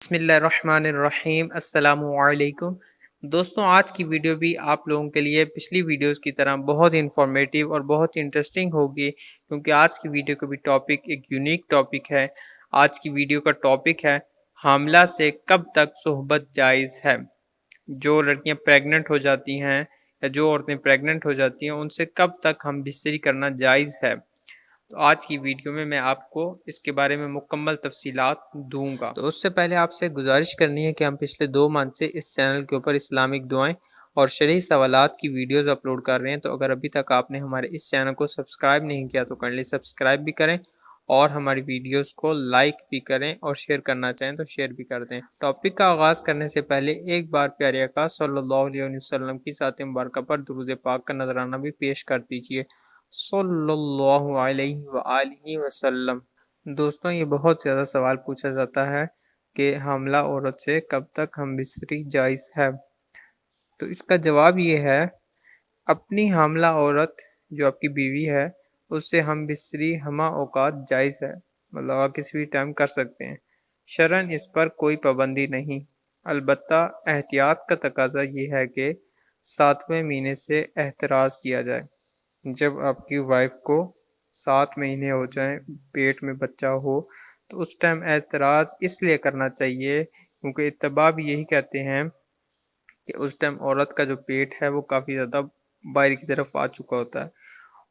बिस्मिल्लाहिर्रहमानिर्रहीम अस्सलामु अलैकुम। दोस्तों, आज की वीडियो भी आप लोगों के लिए पिछली वीडियोस की तरह बहुत ही इंफॉर्मेटिव और बहुत ही इंटरेस्टिंग होगी, क्योंकि आज की वीडियो का भी टॉपिक एक यूनिक टॉपिक है। आज की वीडियो का टॉपिक है हामला से कब तक सोहबत जायज़ है। जो लड़कियां प्रेग्नेंट हो जाती हैं या जो औरतें प्रेग्नेंट हो जाती हैं, उनसे कब तक हम बिस्तरी करना जायज़ है। तो आज की वीडियो में मैं आपको इसके बारे में मुकम्मल तफसीलात दूंगा। तो उससे पहले आपसे गुजारिश करनी है कि हम पिछले 2 मंथ से इस चैनल के ऊपर इस्लामिक दुआएं और शरई सवालात की वीडियोस अपलोड कर रहे हैं। तो अगर अभी तक आपने हमारे इस चैनल को सब्सक्राइब नहीं किया तो कर ली सब्सक्राइब भी करें और हमारी वीडियोस को लाइक भी करें और शेयर करना चाहें तो शेयर भी कर दें। टॉपिक का आगाज़ करने से पहले एक बार प्यारे आका सल्लल्लाहु अलैहि वसल्लम की ज़ात मुबारक पर दुरूद पाक का नजराना भी पेश कर दीजिए सल्लल्लाहु अलैहि व आलिहि वसल्लम। दोस्तों, ये बहुत ज़्यादा सवाल पूछा जाता है कि हमला औरत से कब तक हम बिस्तरी जायज़ है। तो इसका जवाब ये है, अपनी हमला औरत जो आपकी बीवी है उससे हम बिस्तरी हमा औकात जायज़ है, मतलब आप किसी भी टाइम कर सकते हैं। शरन इस पर कोई पाबंदी नहीं, अलबत्ता एहतियात का तकाजा ये है कि 7वें महीने से एहतराज़ किया जाए। जब आपकी वाइफ को 7 महीने हो जाएं, पेट में बच्चा हो, तो उस टाइम एतराज़ इसलिए करना चाहिए क्योंकि इत्तबा भी यही कहते हैं कि उस टाइम औरत का जो पेट है वो काफ़ी ज़्यादा बाहर की तरफ आ चुका होता है,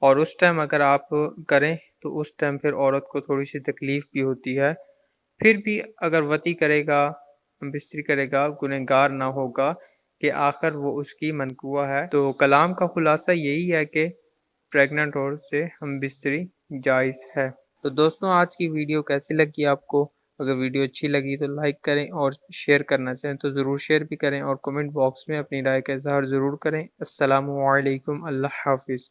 और उस टाइम अगर आप करें तो उस टाइम फिर औरत को थोड़ी सी तकलीफ़ भी होती है। फिर भी अगर वती करेगा, बिस्तरी करेगा, गुनहगार ना होगा कि आखिर वो उसकी मनकुआ है। तो कलाम का खुलासा यही है कि प्रेग्नेंट औरत से हम बिस्तरी जायज़ है। तो दोस्तों, आज की वीडियो कैसी लगी आपको? अगर वीडियो अच्छी लगी तो लाइक करें और शेयर करना चाहें तो ज़रूर शेयर भी करें और कमेंट बॉक्स में अपनी राय का इज़हार ज़रूर करें। अस्सलामु अलैकुम, अल्लाह हाफ़िज़।